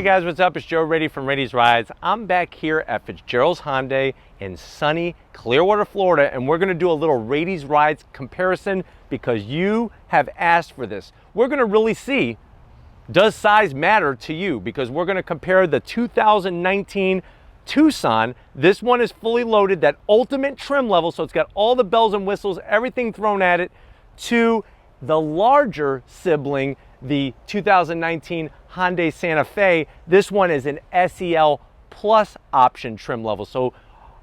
guys, what's up? It's Joe Reddy from Reddy's Rides. I'm back here at Fitzgerald's Hyundai in sunny Clearwater, Florida, and we're gonna do a little Reddy's Rides comparison because you have asked for this. We're gonna really see, does size matter to you? Because we're gonna compare the 2019 Tucson. This one is fully loaded, that ultimate trim level, so it's got all the bells and whistles, everything thrown at it, to the larger sibling, the 2019 Hyundai Santa Fe. This one is an SEL Plus option trim level. So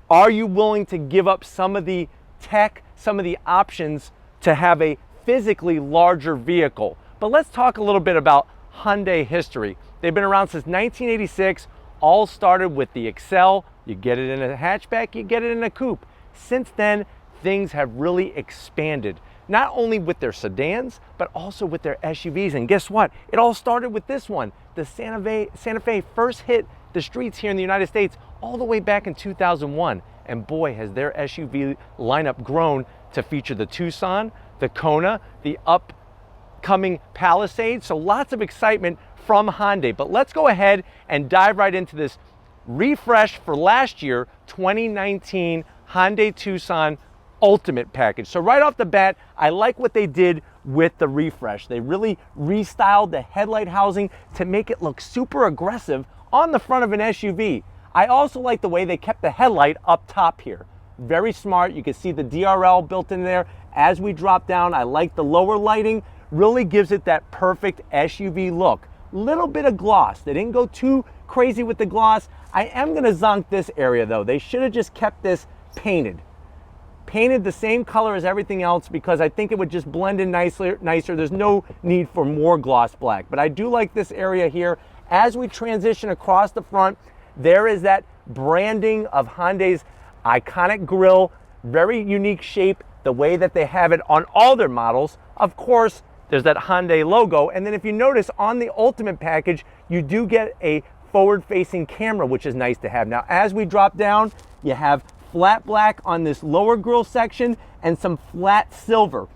are you willing to give up some of the tech, some of the options to have a physically larger vehicle? But let's talk a little bit about Hyundai history. They've been around since 1986, all started with the Excel. You get it in a hatchback, you get it in a coupe. Since then, things have really expanded, not only with their sedans, but also with their SUVs. And guess what? It all started with this one. The Santa Fe first hit the streets here in the United States all the way back in 2001. And boy, has their SUV lineup grown to feature the Tucson, the Kona, the upcoming Palisade. So lots of excitement from Hyundai. But let's go ahead and dive right into this refresh for last year, 2019 Hyundai Tucson Ultimate package. So right off the bat, I like what they did with the refresh. They really restyled the headlight housing to make it look super aggressive on the front of an SUV. I also like the way they kept the headlight up top here. Very smart. You can see the DRL built in there. As we drop down, I like the lower lighting. Really gives it that perfect SUV look. Little bit of gloss. They didn't go too crazy with the gloss. I am gonna zonk this area though. They should have just kept this painted the same color as everything else, because I think it would just blend in nicer. There's no need for more gloss black. But I do like this area here. As we transition across the front, there is that branding of Hyundai's iconic grille, very unique shape, the way that they have it on all their models. Of course, there's that Hyundai logo. And then if you notice on the Ultimate package, you do get a forward-facing camera, which is nice to have. Now, as we drop down, you have flat black on this lower grille section and some flat silver.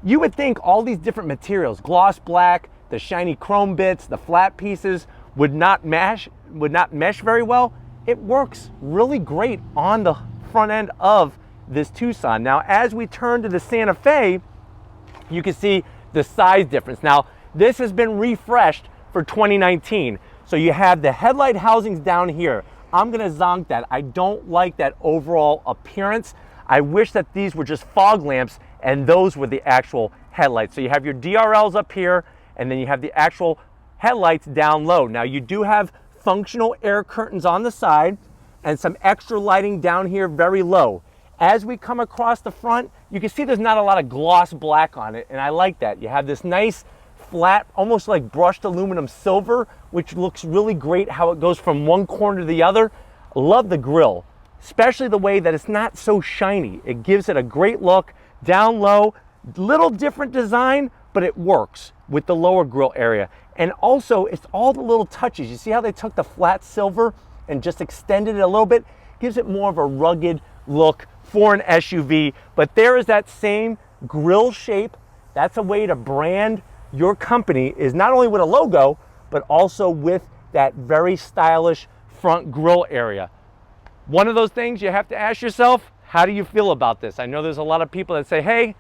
You would think all these different materials, gloss black, the shiny chrome bits, the flat pieces, would not mesh very well. It works really great on the front end of this Tucson. Now, as we turn to the Santa Fe, you can see the size difference. Now, this has been refreshed for 2019. So you have the headlight housings down here. I'm gonna zonk that. I don't like that overall appearance. I wish that these were just fog lamps and those were the actual headlights. So you have your DRLs up here, and then you have the actual headlights down low. Now you do have functional air curtains on the side and some extra lighting down here very low. As we come across the front, you can see there's not a lot of gloss black on it, and I like that. You have this nice flat, almost like brushed aluminum silver, which looks really great how it goes from one corner to the other. Love the grille, especially the way that it's not so shiny. It gives it a great look. Down low, little different design, but it works with the lower grille area. And also, it's all the little touches. You see how they took the flat silver and just extended it a little bit? Gives it more of a rugged look for an SUV. But there is that same grille shape. That's a way to brand your company, is not only with a logo, but also with that very stylish front grille area. One of those things you have to ask yourself, how do you feel about this? I know there's a lot of people that say, hey,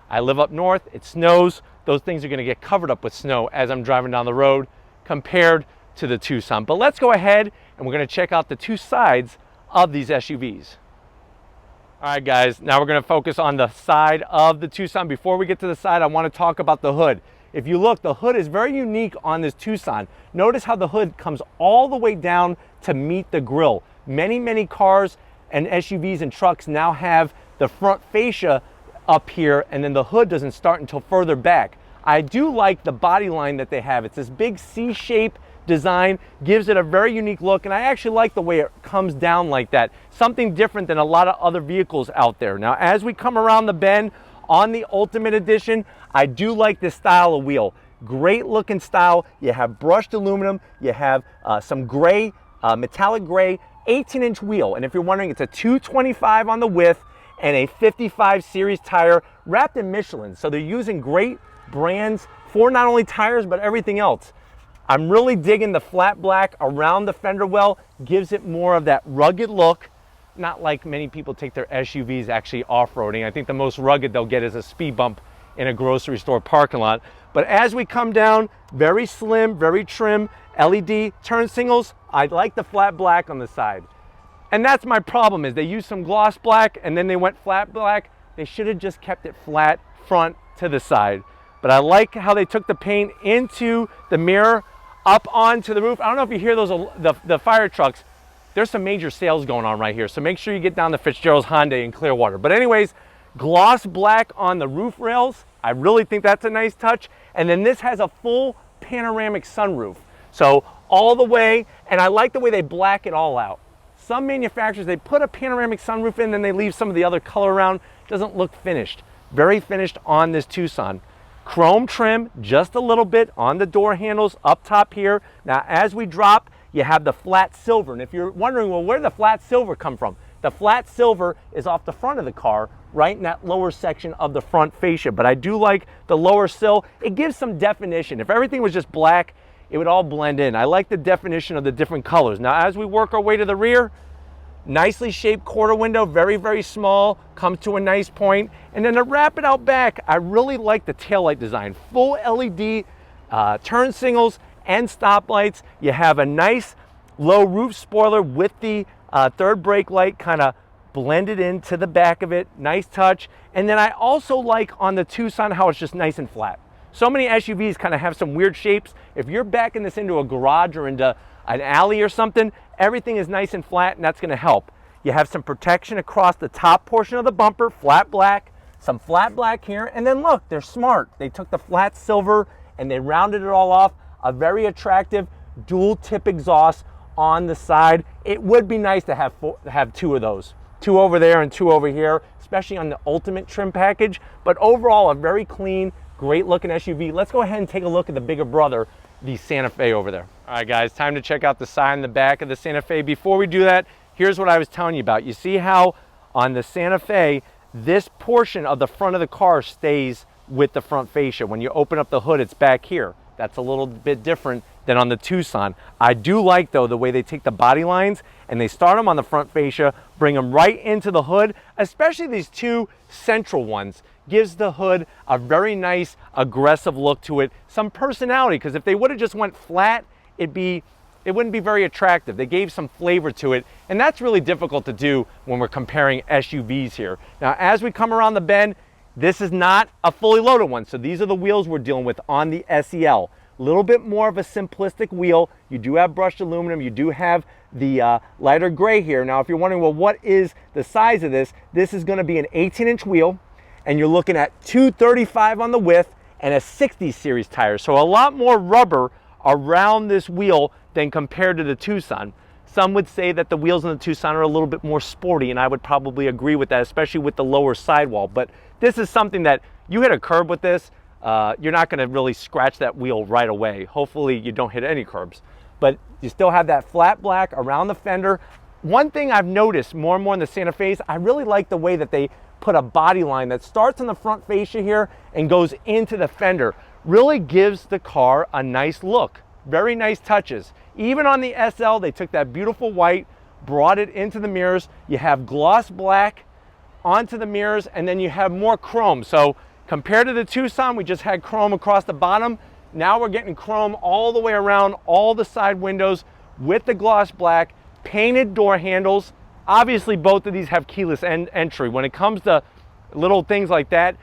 I live up north, it snows. Those things are gonna get covered up with snow as I'm driving down the road compared to the Tucson. But let's go ahead and we're gonna check out the two sides of these SUVs. All right, guys, now we're gonna focus on the side of the Tucson. Before we get to the side, I wanna talk about the hood. If you look, the hood is very unique on this Tucson. Notice how the hood comes all the way down to meet the grille. Many cars and SUVs and trucks now have the front fascia up here, and then the hood doesn't start until further back. I do like the body line that they have. It's this big C-shape design, gives it a very unique look, and I actually like the way it comes down like that. Something different than a lot of other vehicles out there. Now, as we come around the bend on the Ultimate Edition, I do like this style of wheel. Great looking style. You have brushed aluminum, you have some gray, metallic gray, 18-inch wheel. And if you're wondering, it's a 225 on the width and a 55 series tire wrapped in Michelin. So they're using great brands for not only tires, but everything else. I'm really digging the flat black around the fender well, gives it more of that rugged look, not like many people take their SUVs actually off-roading. I think the most rugged they'll get is a speed bump in a grocery store parking lot. But as we come down, very slim, very trim, LED turn signals. I like the flat black on the side. And that's my problem, is they used some gloss black and then they went flat black. They should have just kept it flat front to the side. But I like how they took the paint into the mirror, up onto the roof. I don't know if you hear those, the fire trucks. There's some major sales going on right here. So make sure you get down to Fitzgerald's Hyundai in Clearwater. But anyways, gloss black on the roof rails. I really think that's a nice touch. And then this has a full panoramic sunroof. So all the way, and I like the way they black it all out. Some manufacturers, they put a panoramic sunroof in, then they leave some of the other color around. Doesn't look finished. Very finished on this Tucson. Chrome trim, just a little bit on the door handles up top here. Now, as we drop, you have the flat silver. And if you're wondering, well, where did the flat silver come from? The flat silver is off the front of the car, right in that lower section of the front fascia. But I do like the lower sill. It gives some definition. If everything was just black, it would all blend in. I like the definition of the different colors. Now, as we work our way to the rear, nicely shaped quarter window, very, very small, comes to a nice point. And then to wrap it out back, I really like the taillight design. Full LED turn signals and stoplights. You have a nice low roof spoiler with the third brake light kind of blended into the back of it. Nice touch. And then I also like on the Tucson how it's just nice and flat. So many SUVs kind of have some weird shapes. If you're backing this into a garage or into an alley or something, everything is nice and flat, and that's going to help. You have some protection across the top portion of the bumper, flat black, some flat black here, and then look, they're smart. They took the flat silver and they rounded it all off. A very attractive dual tip exhaust on the side. It would be nice to have two of those, two over there and two over here, especially on the ultimate trim package. But overall, a very clean, great looking SUV. Let's go ahead and take a look at the bigger brother, the Santa Fe over there. All right, guys, time to check out the side and the back of the Santa Fe. Before we do that, here's what I was telling you about. You see how on the Santa Fe, this portion of the front of the car stays with the front fascia. When you open up the hood, it's back here. That's a little bit different than on the Tucson. I do like, though, the way they take the body lines and they start them on the front fascia, bring them right into the hood, especially these two central ones. Gives the hood a very nice, aggressive look to it. Some personality, because if they would have just went flat, it wouldn't be very attractive. They gave some flavor to it, and that's really difficult to do when we're comparing SUVs here. Now, as we come around the bend, this is not a fully loaded one, so these are the wheels we're dealing with on the SEL. A little bit more of a simplistic wheel. You do have brushed aluminum. You do have the lighter gray here. Now, if you're wondering, well, what is the size of this? This is going to be an 18-inch wheel, and you're looking at 235 on the width and a 60 series tire. So a lot more rubber around this wheel than compared to the Tucson. Some would say that the wheels on the Tucson are a little bit more sporty, and I would probably agree with that, especially with the lower sidewall. But this is something that you hit a curb with this, you're not going to really scratch that wheel right away. Hopefully you don't hit any curbs. But you still have that flat black around the fender. One thing I've noticed more and more in the Santa Fe's, I really like the way that they put a body line that starts on the front fascia here and goes into the fender. Really gives the car a nice look. Very nice touches. Even on the SL, they took that beautiful white, brought it into the mirrors. You have gloss black onto the mirrors, and then you have more chrome. So compared to the Tucson, we just had chrome across the bottom. Now we're getting chrome all the way around all the side windows with the gloss black, painted door handles. Obviously, both of these have keyless entry. When it comes to little things like that,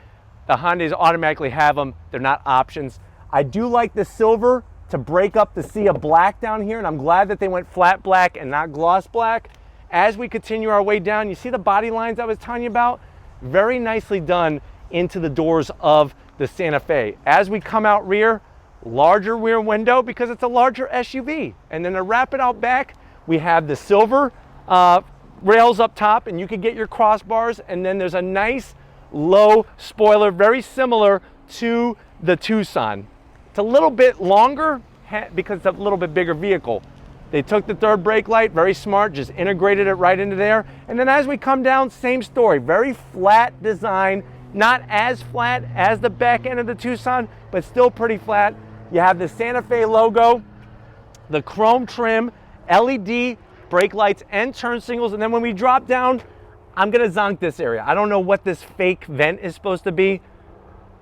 the Hyundais automatically have them. They're not options. I do like the silver to break up the sea of black down here, and I'm glad that they went flat black and not gloss black. As we continue our way down, you see the body lines I was telling you about? Very nicely done into the doors of the Santa Fe. As we come out rear, larger rear window because it's a larger SUV. And then to wrap it out back, we have the silver rails up top, and you can get your crossbars, and then there's a nice low spoiler, very similar to the Tucson. It's a little bit longer because it's a little bit bigger vehicle. They took the third brake light, very smart, just integrated it right into there. And then as we come down, same story, very flat design, not as flat as the back end of the Tucson, but still pretty flat. You have the Santa Fe logo the chrome trim, LED brake lights and turn signals. And then when we drop down, I'm gonna zonk this area. I don't know what this fake vent is supposed to be.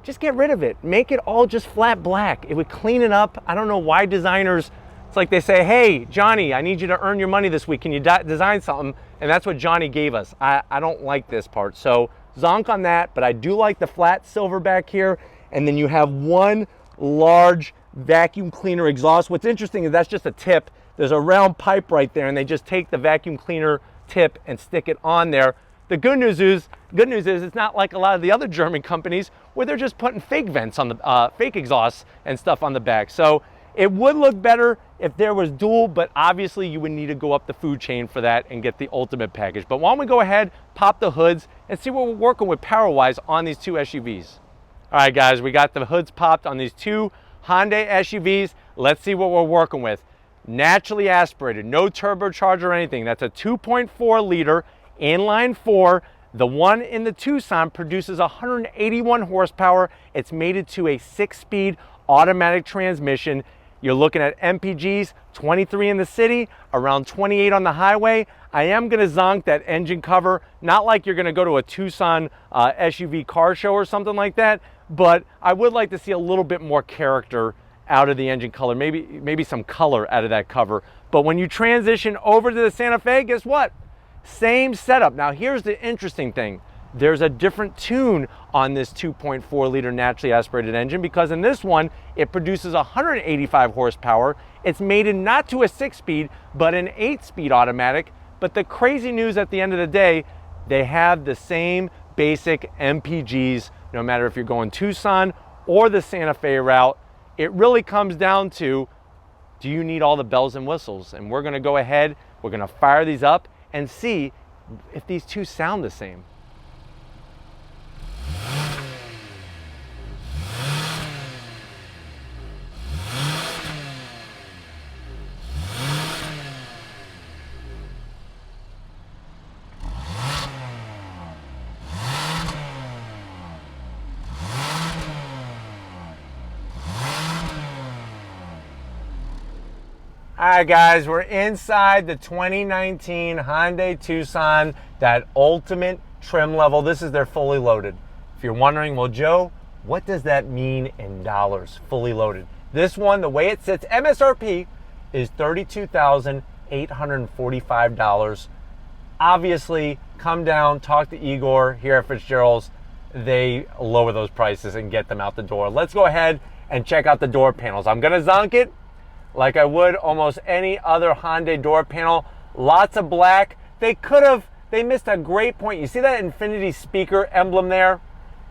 Just get rid of it. Make it all just flat black. It would clean it up. I don't know why designers, it's like they say, hey, Johnny, I need you to earn your money this week. Can you design something? And that's what Johnny gave us. I don't like this part. So zonk on that, but I do like the flat silver back here. And then you have one large vacuum cleaner exhaust. What's interesting is that's just a tip. There's a round pipe right there, and they just take the vacuum cleaner tip and stick it on there. The good news is it's not like a lot of the other German companies where they're just putting fake vents on the fake exhausts and stuff on the back. So it would look better if there was dual, but obviously you would need to go up the food chain for that and get the ultimate package. But why don't we go ahead, pop the hoods, and see what we're working with power-wise on these two SUVs. All right, guys, we got the hoods popped on these two Hyundai SUVs. Let's see what we're working with. Naturally aspirated, no turbocharger or anything. That's a 2.4 liter inline four. The one in the Tucson produces 181 horsepower. It's mated to a 6-speed automatic transmission. You're looking at MPGs, 23 in the city, around 28 on the highway. I am gonna zonk that engine cover, not like you're gonna go to a Tucson SUV car show or something like that, but I would like to see a little bit more character out of the engine color, maybe some color out of that cover. But when you transition over to the Santa Fe, guess what? Same setup. Now here's the interesting thing. There's a different tune on this 2.4 liter naturally aspirated engine, because in this one, it produces 185 horsepower. It's mated not to a 6-speed, but an 8-speed automatic. But the crazy news at the end of the day, they have the same basic MPGs, no matter if you're going Tucson or the Santa Fe route. It really comes down to, do you need all the bells and whistles? And we're gonna go ahead, we're gonna fire these up and see if these two sound the same. All right, guys, we're inside the 2019 Hyundai Tucson, that ultimate trim level. This is their fully loaded. If you're wondering, well, Joe, what does that mean in dollars, fully loaded? This one, the way it sits, MSRP is $32,845. Obviously, come down, talk to Igor here at Fitzgerald's. They lower those prices and get them out the door. Let's go ahead and check out the door panels. I'm gonna zonk it like I would almost any other Hyundai door panel. Lots of black. They missed a great point. You see that Infinity speaker emblem there?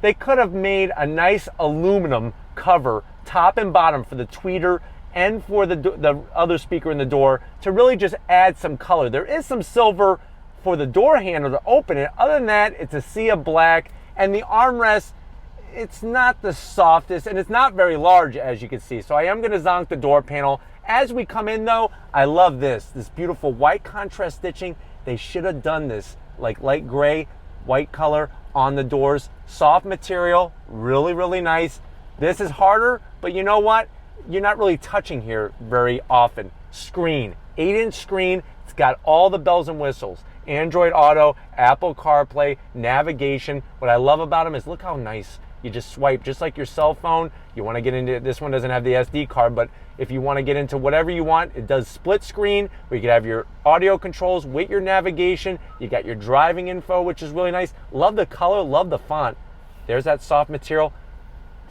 They could have made a nice aluminum cover, top and bottom, for the tweeter and for the other speaker in the door to really just add some color. There is some silver for the door handle to open it. Other than that, it's a sea of black, and the armrest, it's not the softest, and it's not very large, as you can see. So I am gonna zonk the door panel. As we come in though, I love this beautiful white contrast stitching. They should have done this like light gray, white color on the doors. Soft material, really, really nice. This is harder, but you know what? You're not really touching here very often. Screen, 8-inch screen. It's got all the bells and whistles. Android Auto, Apple CarPlay, navigation. What I love about them is look how nice. You just swipe just like your cell phone. You want to get into, this one doesn't have the SD card, but if you want to get into whatever you want, it does split screen where you can have your audio controls with your navigation. You got your driving info, which is really nice. Love the color, love the font. There's that soft material.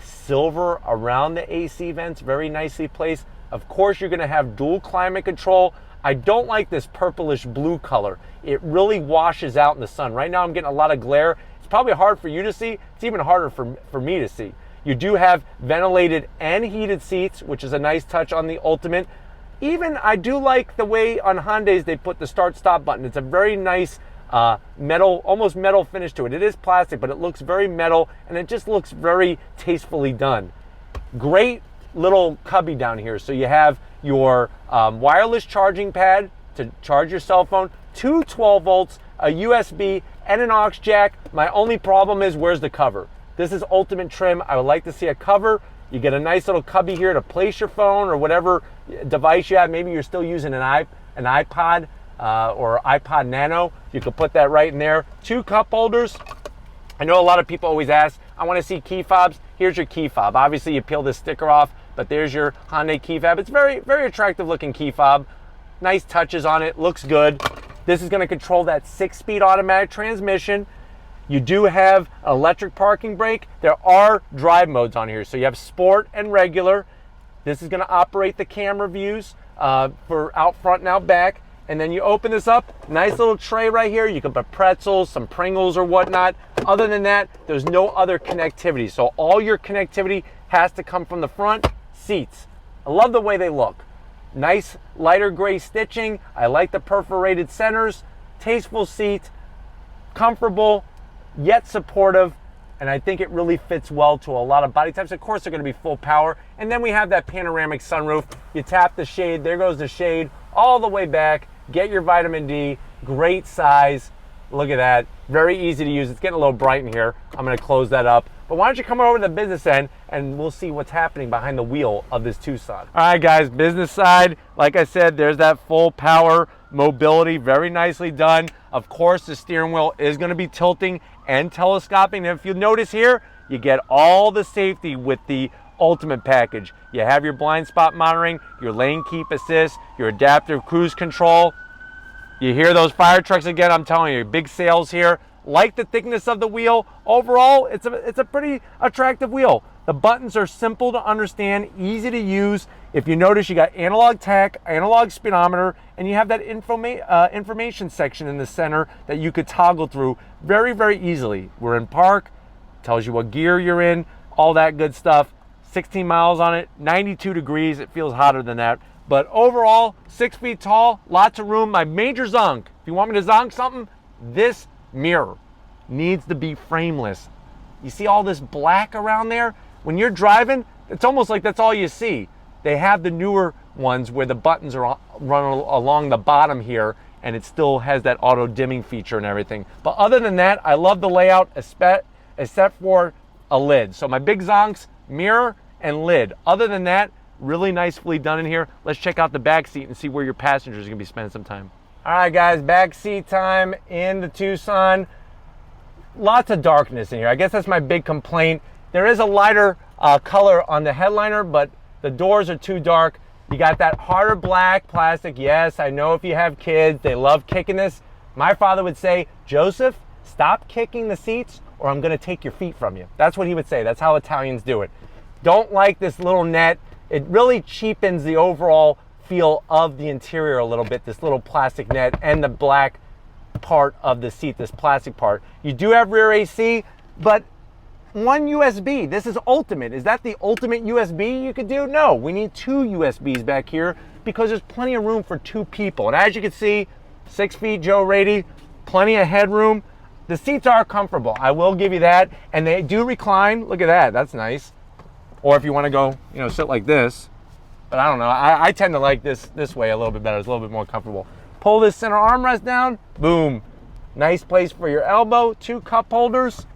Silver around the AC vents, very nicely placed. Of course, you're going to have dual climate control. I don't like this purplish blue color. It really washes out in the sun. Right now I'm getting a lot of glare. It's probably hard for you to see. It's even harder for me to see. You do have ventilated and heated seats, which is a nice touch on the Ultimate. Even I do like the way on Hyundais they put the start-stop button. It's a very nice metal, almost metal finish to it. It is plastic, but it looks very metal, and it just looks very tastefully done. Great little cubby down here. So you have your wireless charging pad to charge your cell phone, two 12 volts, a USB, and an aux jack. My only problem is, where's the cover? This is Ultimate trim. I would like to see a cover. You get a nice little cubby here to place your phone or whatever device you have. Maybe you're still using an iPod or iPod Nano. You could put that right in there. 2 cup holders. I know a lot of people always ask, I want to see key fobs. Here's your key fob. Obviously, you peel this sticker off, but there's your Hyundai key fob. It's very, very attractive looking key fob. Nice touches on it, looks good. This is going to control that 6-speed automatic transmission. You do have electric parking brake. There are drive modes on here. So you have sport and regular. This is going to operate the camera views for out front and out back. And then you open this up, nice little tray right here. You can put pretzels, some Pringles or whatnot. Other than that, there's no other connectivity. So all your connectivity has to come from the front seats. I love the way they look. Nice lighter gray stitching. I like the perforated centers. Tasteful seat, comfortable, yet supportive, and I think it really fits well to a lot of body types. Of course, they're going to be full power, and then we have that panoramic sunroof. You tap the shade, there goes the shade, all the way back. Get your vitamin D, great size. Look at that, very easy to use. It's getting a little bright in here. I'm going to close that up. But why don't you come over to the business end and we'll see what's happening behind the wheel of this Tucson. All right, guys, business side, like I said, there's that full power mobility, very nicely done. Of course, the steering wheel is going to be tilting and telescoping. And if you notice here, you get all the safety with the Ultimate package. You have your blind spot monitoring, your lane keep assist, your adaptive cruise control. You hear those fire trucks again, I'm telling you, big sails here. Like the thickness of the wheel. Overall, it's a pretty attractive wheel. The buttons are simple to understand, easy to use. If you notice, you got analog tach, analog speedometer, and you have that information section in the center that you could toggle through very, very easily. We're in park, tells you what gear you're in, all that good stuff. 16 miles on it, 92 degrees. It feels hotter than that. But overall, 6 feet tall, lots of room. My major zonk, if you want me to zonk something, this mirror needs to be frameless. You see all this black around there? When you're driving, it's almost like that's all you see. They have the newer ones where the buttons are run along the bottom here, and it still has that auto dimming feature and everything. But other than that, I love the layout, except for a lid. So my big zonks, mirror and lid. Other than that, really nicely done in here. Let's check out the back seat and see where your passengers are gonna be spending some time. All right, guys, back seat time in the Tucson. Lots of darkness in here. I guess that's my big complaint. There is a lighter color on the headliner, but the doors are too dark. You got that harder black plastic. Yes, I know if you have kids, they love kicking this. My father would say, Joseph, stop kicking the seats or I'm gonna take your feet from you. That's what he would say. That's how Italians do it. Don't like this little net. It really cheapens the overall feel of the interior a little bit, this little plastic net and the black part of the seat, this plastic part. You do have rear AC, but one USB. This is ultimate. Is that the ultimate USB you could do? No, we need 2 USBs back here because there's plenty of room for 2 people. And as you can see, 6 feet Joe Rady, plenty of headroom. The seats are comfortable, I will give you that. And they do recline. Look at that, that's nice. Or if you want to go, sit like this. But I don't know, I tend to like this way a little bit better. It's a little bit more comfortable. Pull this center armrest down, boom. Nice place for your elbow, 2 cup holders.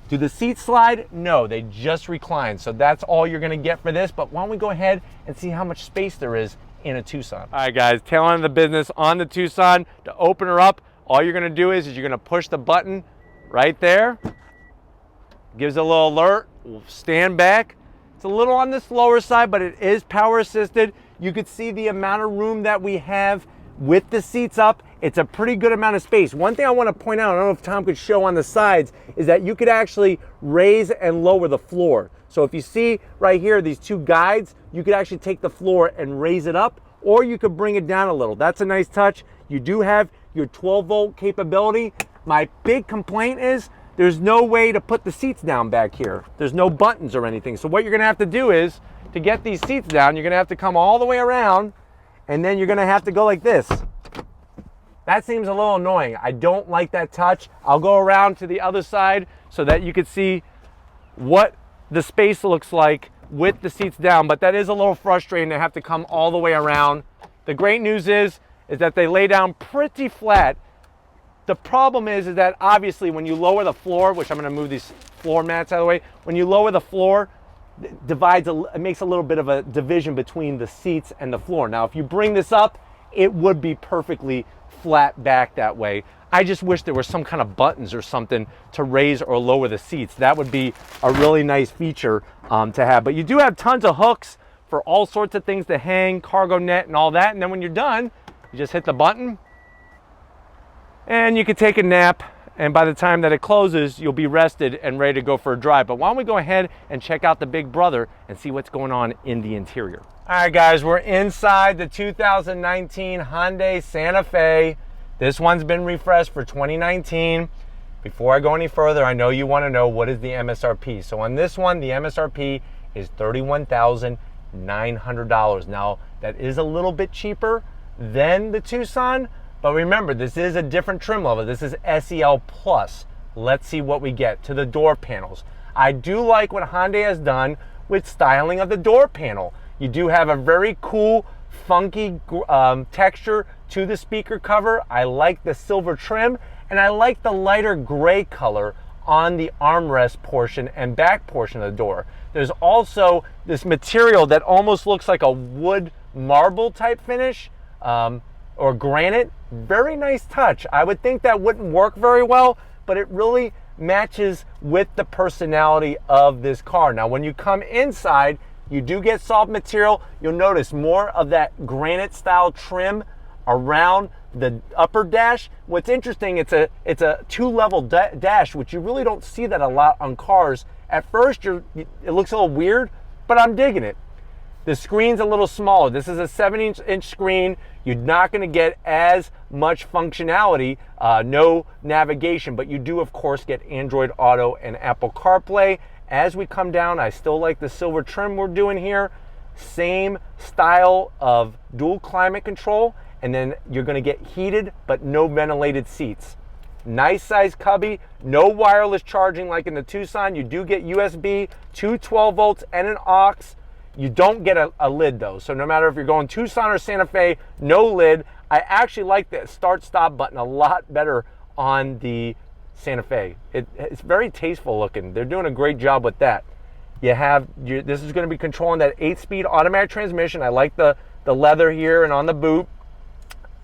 Do the seats slide? No, they just recline. So that's all you're gonna get for this. But why don't we go ahead and see how much space there is in a Tucson. All right, guys, tail end of the business on the Tucson. To open her up, all you're gonna do is you're gonna push the button right there. Gives a little alert, we'll stand back. It's a little on the slower side, but it is power assisted. You could see the amount of room that we have with the seats up. It's a pretty good amount of space. One thing I want to point out, I don't know if Tom could show on the sides, is that you could actually raise and lower the floor. So if you see right here, these 2 guides, you could actually take the floor and raise it up, or you could bring it down a little. That's a nice touch. You do have your 12-volt capability. My big complaint is there's no way to put the seats down back here. There's no buttons or anything. So what you're gonna have to do is, to get these seats down, you're gonna have to come all the way around, and then you're gonna have to go like this. That seems a little annoying. I don't like that touch. I'll go around to the other side so that you can see what the space looks like with the seats down, but that is a little frustrating to have to come all the way around. The great news is that they lay down pretty flat. The problem is that obviously when you lower the floor, which I'm gonna move these floor mats out of the way, when you lower the floor, it makes a little bit of a division between the seats and the floor. Now, if you bring this up, it would be perfectly flat back that way. I just wish there were some kind of buttons or something to raise or lower the seats. That would be a really nice feature to have. But you do have tons of hooks for all sorts of things to hang, cargo net and all that. And then when you're done, you just hit the button and you can take a nap. And by the time that it closes, you'll be rested and ready to go for a drive. But why don't we go ahead and check out the big brother and see what's going on in the interior. All right, guys, we're inside the 2019 Hyundai Santa Fe. This one's been refreshed for 2019. Before I go any further, I know you want to know what is the MSRP. So on this one, the MSRP is $31,900. Now, that is a little bit cheaper than the Tucson, but remember, this is a different trim level. This is SEL Plus. Let's see what we get to the door panels. I do like what Hyundai has done with styling of the door panel. You do have a very cool, funky texture to the speaker cover. I like the silver trim, and I like the lighter gray color on the armrest portion and back portion of the door. There's also this material that almost looks like a wood marble type finish or granite. Very nice touch. I would think that wouldn't work very well, but it really matches with the personality of this car. Now, when you come inside, you do get soft material. You'll notice more of that granite style trim around the upper dash. What's interesting, it's a two-level dash, which you really don't see that a lot on cars. At first, it looks a little weird, but I'm digging it. The screen's a little smaller. This is a 7-inch screen. You're not going to get as much functionality, no navigation, but you do, of course, get Android Auto and Apple CarPlay. As we come down, I still like the silver trim we're doing here. Same style of dual climate control, and then you're going to get heated but no ventilated seats. Nice size cubby, no wireless charging like in the Tucson. You do get USB, two 12 volts and an aux. You don't get a lid though, so no matter if you're going Tucson or Santa Fe, no lid. I actually like the start-stop button a lot better on the Santa Fe. It's very tasteful looking. They're doing a great job with that. This is going to be controlling that 8-speed automatic transmission. I like the leather here and on the boot.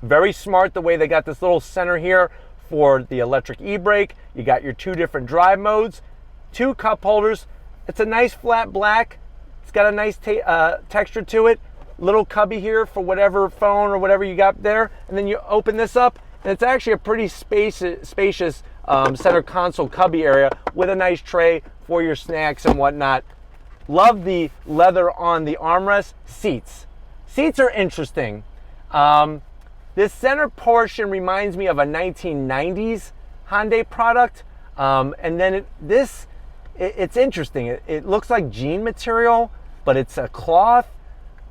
Very smart the way they got this little center here for the electric e-brake. You got your two different drive modes, two cup holders. It's a nice flat black. It's got a nice texture to it. Little cubby here for whatever phone or whatever you got there. And then you open this up, and it's actually a pretty spacious center console cubby area with a nice tray for your snacks and whatnot. Love the leather on the armrest. Seats are interesting. This center portion reminds me of a 1990s Hyundai product. And then it's interesting. It looks like jean material, but it's a cloth.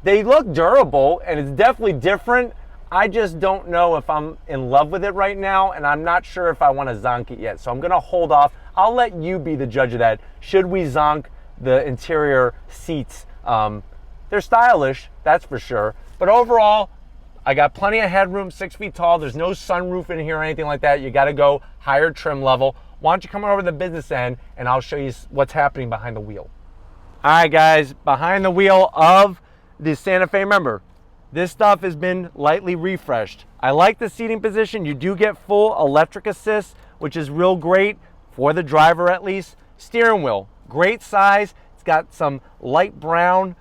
They look durable, and it's definitely different. I just don't know if I'm in love with it right now, and I'm not sure if I want to zonk it yet. So I'm going to hold off. I'll let you be the judge of that. Should we zonk the interior seats? They're stylish, that's for sure. But overall, I got plenty of headroom, 6 feet tall. There's no sunroof in here or anything like that. You got to go higher trim level. Why don't you come over to the business end, and I'll show you what's happening behind the wheel. All right, guys, behind the wheel of the Santa Fe. Remember, this stuff has been lightly refreshed. I like the seating position. You do get full electric assist, which is real great for the driver at least. Steering wheel, great size. It's got some light brown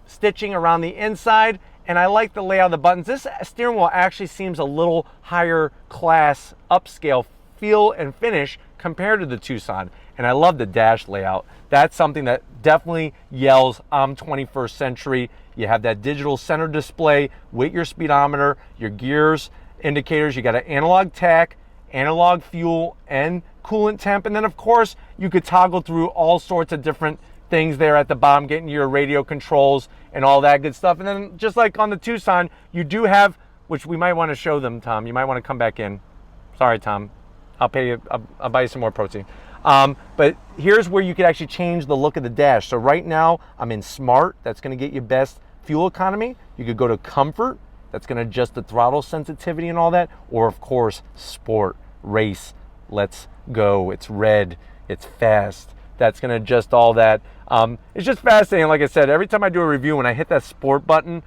stitching around the inside, and I like the layout of the buttons. This steering wheel actually seems a little higher class, upscale feel and finish compared to the Tucson, and I love the dash layout. That's something that definitely yells, I'm 21st century. You have that digital center display with your speedometer, your gears, indicators. You got an analog tach, analog fuel, and coolant temp. And then, of course, you could toggle through all sorts of different things there at the bottom, getting your radio controls and all that good stuff. And then, just like on the Tucson, you do have, which we might want to show them, Tom. You might want to come back in. Sorry, Tom. I'll pay you. I'll buy you some more protein. But here's where you could actually change the look of the dash. So right now, I'm in Smart. That's going to get you best fuel economy. You could go to Comfort. That's going to adjust the throttle sensitivity and all that. Or, of course, Sport, Race, Let's Go. It's red. It's fast. that's going to adjust all that. It's just fascinating. Like I said, every time I do a review, when I hit that sport button,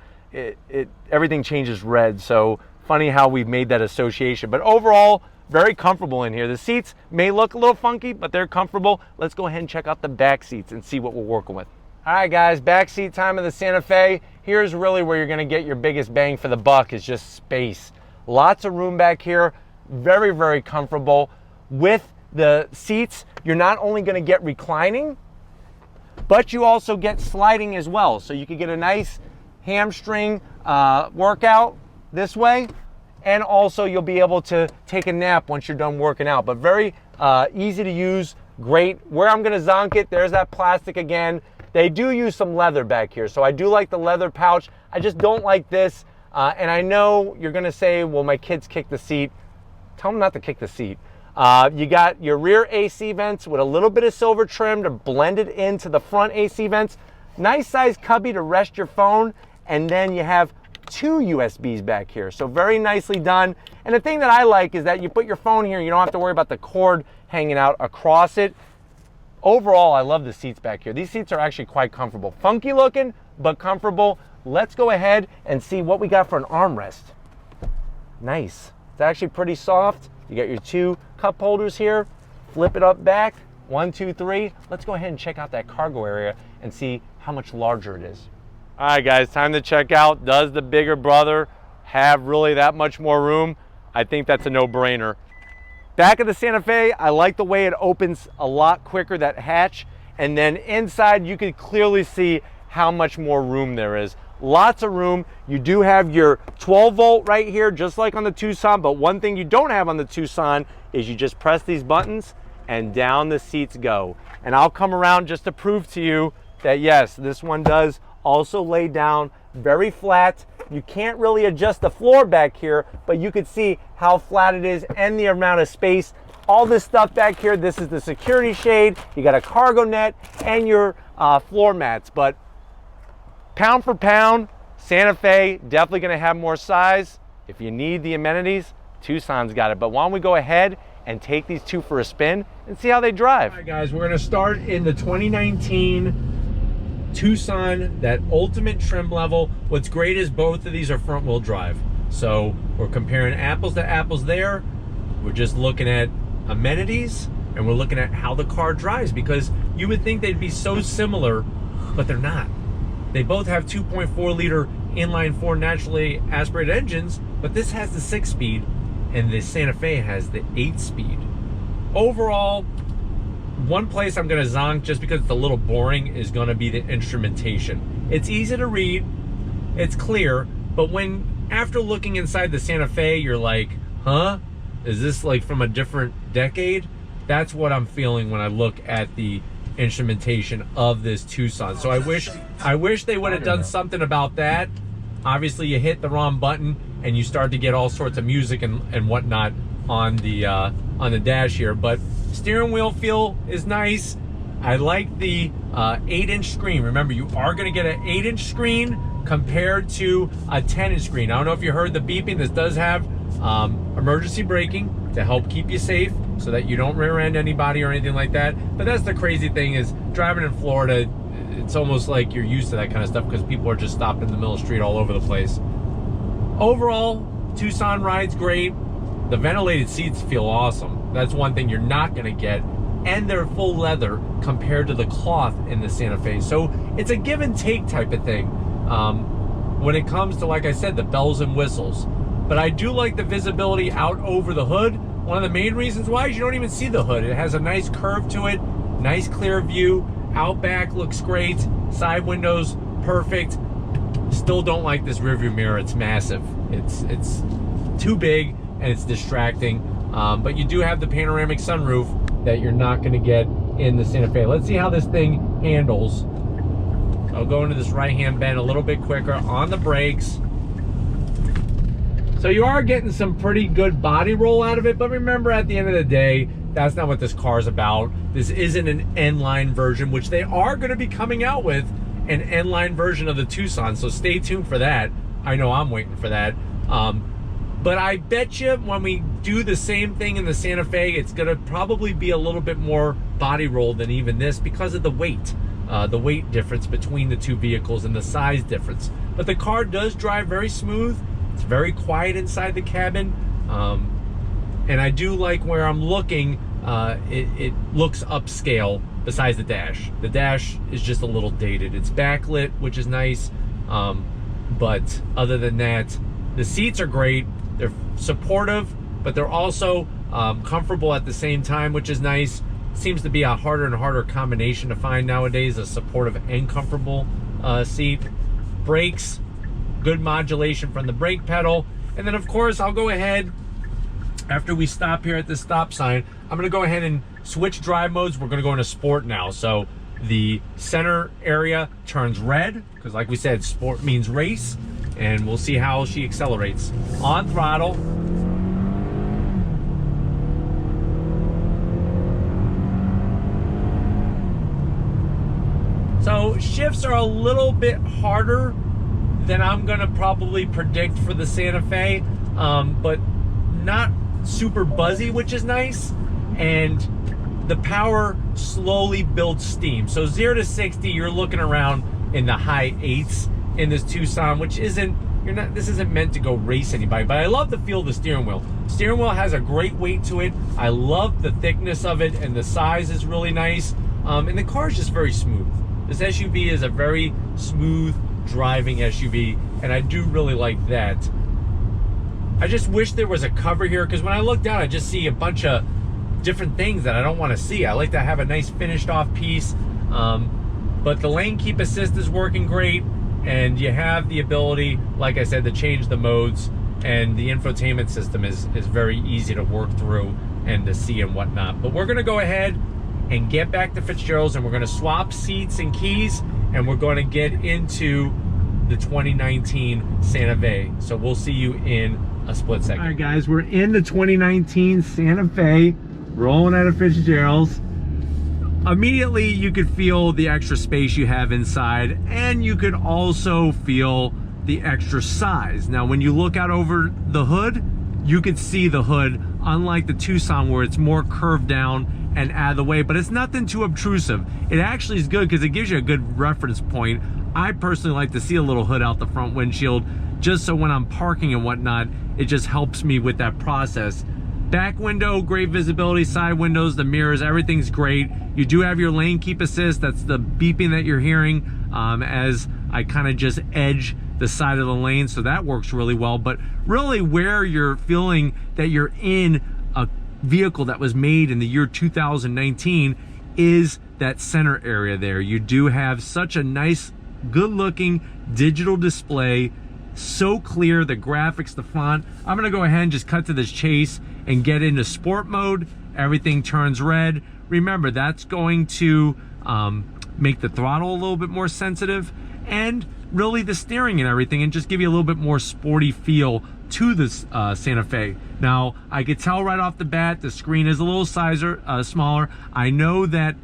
everything changes red. So funny how we've made that association. But overall, very comfortable in here. The seats may look a little funky, but they're comfortable. Let's go ahead and check out the back seats and see what we're working with. All right, guys, back seat time of the Santa Fe. Here's really where you're going to get your biggest bang for the buck, is just space. Lots of room back here. Very, very comfortable. With the seats, you're not only going to get reclining, but you also get sliding as well. So you can get a nice hamstring workout this way, and also you'll be able to take a nap once you're done working out. But very easy to use, great. Where I'm going to zonk it, there's that plastic again. They do use some leather back here, so I do like the leather pouch. I just don't like this. And I know you're going to say, well, my kids kick the seat. Tell them not to kick the seat. You got your rear AC vents with a little bit of silver trim to blend it into the front AC vents. Nice size cubby to rest your phone. And then you have 2 USBs back here. So very nicely done. And the thing that I like is that you put your phone here, you don't have to worry about the cord hanging out across it. Overall, I love the seats back here. These seats are actually quite comfortable. Funky looking, but comfortable. Let's go ahead and see what we got for an armrest. Nice. It's actually pretty soft. You got your 2 cup holders here. Flip it up back. 1, 2, 3. Let's go ahead and check out that cargo area and see how much larger it is. All right, guys, time to check out. Does the bigger brother have really that much more room? I think that's a no-brainer. Back of the Santa Fe, I like the way it opens a lot quicker, that hatch. And then inside, you can clearly see how much more room there is. Lots of room. You do have your 12 volt right here, just like on the Tucson, but one thing you don't have on the Tucson is you just press these buttons and down the seats go. And I'll come around just to prove to you that yes, this one does also lay down very flat. You can't really adjust the floor back here, but you can see how flat it is and the amount of space. All this stuff back here, this is the security shade. You got a cargo net and your floor mats, but pound for pound, Santa Fe definitely going to have more size. If you need the amenities, Tucson's got it. But why don't we go ahead and take these 2 for a spin and see how they drive. All right, guys, we're going to start in the 2019 Tucson, that ultimate trim level. What's great is both of these are front wheel drive. So we're comparing apples to apples there. We're just looking at amenities and we're looking at how the car drives, because you would think they'd be so similar, but they're not. They both have 2.4 liter inline-4 naturally aspirated engines, but this has the 6-speed and the Santa Fe has the 8-speed. Overall, one place I'm gonna zonk, just because it's a little boring, is gonna be the instrumentation. It's easy to read, it's clear, but when, after looking inside the Santa Fe, you're like, huh? Is this like from a different decade? That's what I'm feeling when I look at the instrumentation of this Tucson. So I wish they would have done something about that. Obviously, you hit the wrong button and you start to get all sorts of music and whatnot on the dash here. But steering wheel feel is nice. I like the 8-inch screen. Remember, you are going to get an 8-inch screen compared to a 10-inch screen. I don't know if you heard the beeping. This does have emergency braking to help keep you safe, so that you don't rear end anybody or anything like that. But that's the crazy thing, is driving in Florida, it's almost like you're used to that kind of stuff because people are just stopped in the middle of the street all over the place. Overall, Tucson rides great. The ventilated seats feel awesome. That's one thing you're not gonna get. And they're full leather compared to the cloth in the Santa Fe. So it's a give and take type of thing when it comes to, like I said, the bells and whistles. But I do like the visibility out over the hood. One of the main reasons why is you don't even see the hood. It has a nice curve to it, nice clear view. Out back looks great. Side windows, perfect. Still don't like this rearview mirror. It's massive. It's too big and it's distracting. But you do have the panoramic sunroof that you're not going to get in the Santa Fe. Let's see how this thing handles. I'll go into this right-hand bend a little bit quicker on the brakes. So you are getting some pretty good body roll out of it, but remember, at the end of the day, that's not what this car is about. This isn't an N-line version, which they are going to be coming out with an N-line version of the Tucson, so stay tuned for that. I know I'm waiting for that. But I bet you when we do the same thing in the Santa Fe, it's going to probably be a little bit more body roll than even this because of the weight difference between the two vehicles and the size difference. But the car does drive very smooth. It's very quiet inside the cabin. And I do like where I'm looking, it looks upscale besides the dash. The dash is just a little dated. It's backlit, which is nice. But other than that, the seats are great. They're supportive, but they're also comfortable at the same time, which is nice. Seems to be a harder and harder combination to find nowadays, a supportive and comfortable seat. Brakes, good modulation from the brake pedal. And then of course, I'll go ahead, after we stop here at this stop sign, I'm gonna go ahead and switch drive modes. We're gonna go into sport now. So the center area turns red, because like we said, sport means race, and we'll see how she accelerates. On throttle. So shifts are a little bit harder than I'm gonna probably predict for the Santa Fe, but not super buzzy, which is nice. And the power slowly builds steam. So 0 to 60, you're looking around in the high 8s in this Tucson, which isn't, this isn't meant to go race anybody, but I love the feel of the steering wheel. Steering wheel has a great weight to it. I love the thickness of it, and the size is really nice. And the car is just very smooth. This SUV is a very smooth driving SUV, and I do really like that. I just wish there was a cover here, because when I look down, I just see a bunch of different things that I don't want to see. I like to have a nice finished off piece. But the lane keep assist is working great, and you have the ability, like I said, to change the modes, and the infotainment system is very easy to work through and to see and whatnot. But we're gonna go ahead and get back to Fitzgerald's, and we're gonna swap seats and keys, and we're gonna get into the 2019 Santa Fe. So we'll see you in a split second. All right, guys, we're in the 2019 Santa Fe, rolling out of Fitzgerald's. Immediately, you could feel the extra space you have inside, and you could also feel the extra size. Now, when you look out over the hood, you could see the hood, unlike the Tucson where it's more curved down and out of the way, but it's nothing too obtrusive. It actually is good because it gives you a good reference point. I personally like to see a little hood out the front windshield, just so when I'm parking and whatnot, it just helps me with that process. Back window, great visibility. Side windows, the mirrors, everything's great. You do have your lane keep assist. That's the beeping that you're hearing as I kind of just edge the side of the lane, so that works really well. But really, where you're feeling that you're in a vehicle that was made in the year 2019 is that center area there. You do have such a nice, good looking digital display, so clear, the graphics, the font. I'm gonna go ahead and just cut to this chase and get into sport mode. Everything turns red. Remember, that's going to make the throttle a little bit more sensitive, and really the steering and everything, and just give you a little bit more sporty feel to this Santa Fe. Now, I could tell right off the bat, the screen is a little smaller. I know that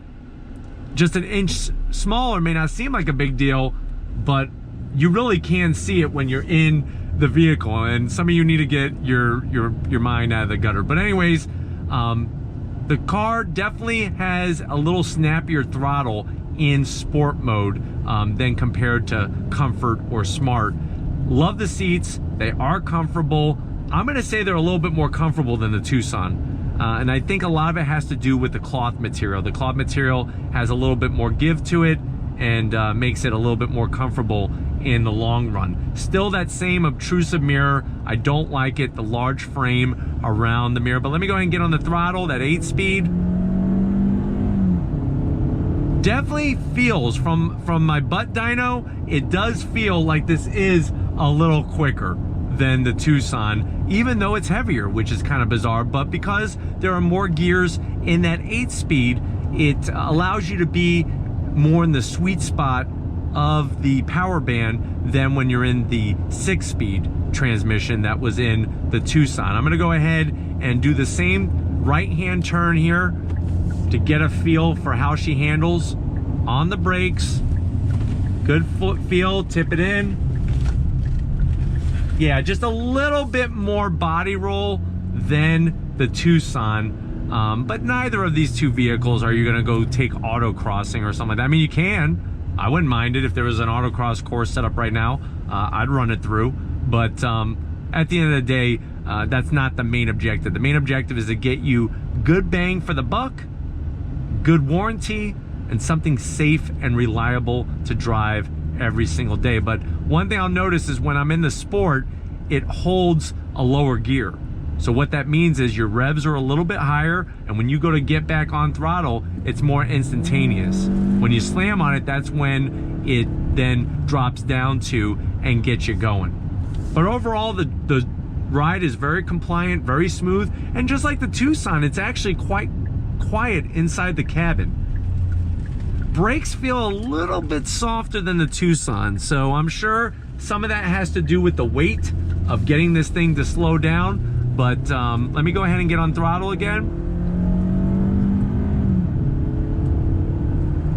just an inch smaller may not seem like a big deal, but you really can see it when you're in the vehicle, and some of you need to get your mind out of the gutter. But anyways, the car definitely has a little snappier throttle in sport mode than compared to comfort or smart. Love the seats. They are comfortable. I'm gonna say they're a little bit more comfortable than the Tucson. And I think a lot of it has to do with the cloth material. The cloth material has a little bit more give to it, and makes it a little bit more comfortable in the long run. Still that same obtrusive mirror. I don't like it, the large frame around the mirror. But let me go ahead and get on the throttle, that 8-speed. Definitely feels, from my butt dyno, it does feel like this is a little quicker than the Tucson, even though it's heavier, which is kind of bizarre. But because there are more gears in that 8-speed, it allows you to be more in the sweet spot of the power band than when you're in the 6-speed transmission that was in the Tucson. I'm gonna go ahead and do the same right-hand turn here to get a feel for how she handles on the brakes. Good foot feel, tip it in. Yeah, just a little bit more body roll than the Tucson. But neither of these two vehicles are you going to go take autocrossing or something like that. I mean, you can. I wouldn't mind it if there was an autocross course set up right now. I'd run it through. But at the end of the day, that's not the main objective. The main objective is to get you good bang for the buck, good warranty, and something safe and reliable to drive every single day. But one thing I'll notice is when I'm in the Sport, it holds a lower gear. So what that means is your revs are a little bit higher, and when you go to get back on throttle, it's more instantaneous. When you slam on it, that's when it then drops down to and gets you going. But overall, the ride is very compliant, very smooth, and just like the Tucson, it's actually quite quiet inside the cabin. Brakes feel a little bit softer than the Tucson, so I'm sure some of that has to do with the weight of getting this thing to slow down. But let me go ahead and get on throttle again.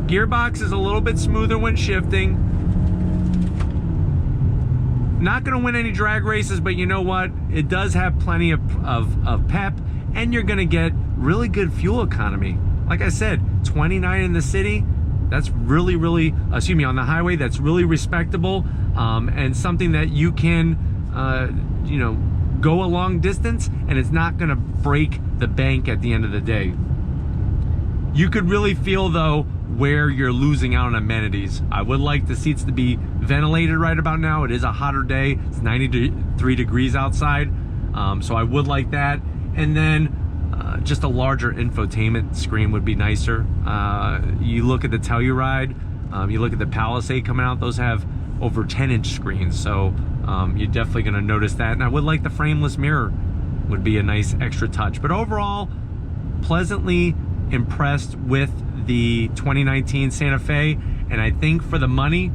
Gearbox is a little bit smoother when shifting. Not gonna win any drag races, but you know what? It does have plenty of pep, and you're gonna get really good fuel economy. Like I said, 29 in the city, that's really, on the highway, that's really respectable, and something that you can, you know, go a long distance, and it's not gonna break the bank at the end of the day. You could really feel though where you're losing out on amenities. I would like the seats to be ventilated right about now. It is a hotter day, it's 93 degrees outside, so I would like that. And then just a larger infotainment screen would be nicer. You look at the Telluride, you look at the Palisade coming out, those have over 10-inch screens, so you're definitely going to notice that. And I would like the frameless mirror, would be a nice extra touch. But overall, pleasantly impressed with the 2019 Santa Fe, and I think for the money,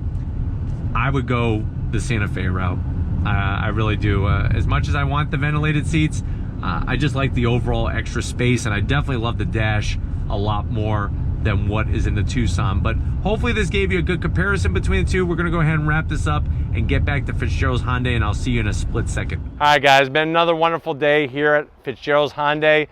I would go the Santa Fe route. I really do. As much as I want the ventilated seats, I just like the overall extra space, and I definitely love the dash a lot more than what is in the Tucson. But hopefully this gave you a good comparison between the two. We're gonna go ahead and wrap this up and get back to Fitzgerald's Hyundai, and I'll see you in a split second. All right guys, been another wonderful day here at Fitzgerald's Hyundai.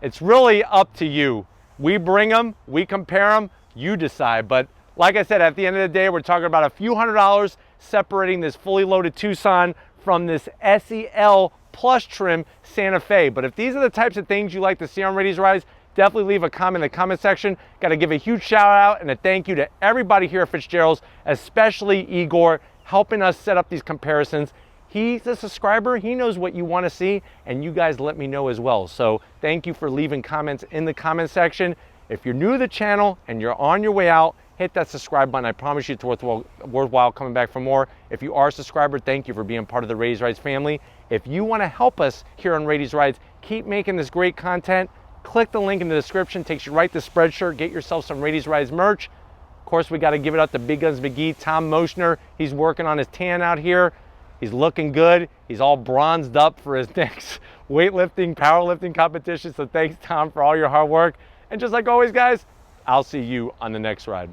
It's really up to you. We bring them, we compare them, you decide. But like I said, at the end of the day, we're talking about a few $100s separating this fully loaded Tucson from this SEL Plus trim Santa Fe. But if these are the types of things you like to see on Rady's Rides, definitely leave a comment in the comment section. Got to give a huge shout out and a thank you to everybody here at Fitzgerald's, especially Igor, helping us set up these comparisons. He's a subscriber, he knows what you want to see, and you guys let me know as well. So thank you for leaving comments in the comment section. If you're new to the channel and you're on your way out, hit that subscribe button. I promise you it's worthwhile coming back for more. If you are a subscriber, thank you for being part of the Rady's Rides family. If you want to help us here on Rady's Rides, keep making this great content, click the link in the description, takes you right to Spreadshirt. Get yourself some Rady's Rides merch. Of course, we got to give it up to Big Guns McGee, Tom Moschner. He's working on his tan out here. He's looking good. He's all bronzed up for his next weightlifting, powerlifting competition. So thanks, Tom, for all your hard work. And just like always, guys, I'll see you on the next ride.